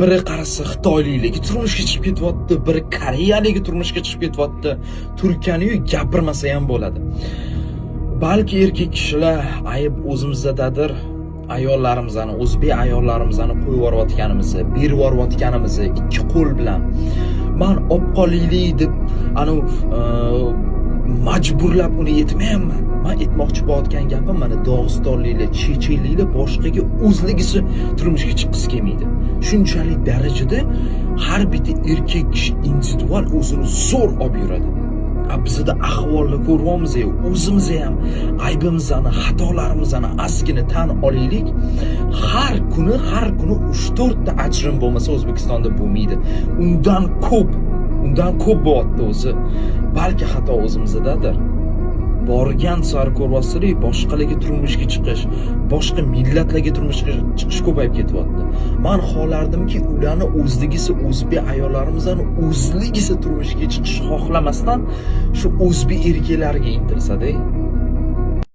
biri qarasa Xitoyliligi turmushga chiqib ketyapti, biri Koreyaligi turmushga chiqib ketyapti. Turkiyani gapirmasa ham bo'ladi. Balki erkak kishilar ayb o'zimizdadir. Ayollarimizni, o'zbek ayollarimizni qo'yib yuborayotganimizni, berib yuborayotganimizni ikki qo'l bilan men opqolaylik deb majburlab uni yetmayapman. Men aytmoqchi bo'layotgan gapim mana Dog'istonliklar, Chechenliklar boshqaga o'zligisi turmushga chiqqisi kelmaydi. Shunchalik darajada har bitta erkak kishi individual o'zini zo'r olib yuradi. Bizda ahvolni ko'ryapmiz, o'zimiz ham aybimizni, xatolarimizni asgina tan olaylik. Har kuni 3-4 ta ajrim bo'lmasa O'zbekistonda bo'lmaydi. Undan ko'p bo'lyapti o'zi. Balki xato o'zimizdadir. Borgan sari ko'ryapsizlar, boshqalarga turmushga chiqish, boshqa millatlarga turmushga chiqish ko'payib ketyapti. Men xohlardimki, ularni o'zligisi o'zbek ayollarimizdan o'zligisi turmushga chiqish xohlamasdan shu o'zbek erkaklariga intilsa-da.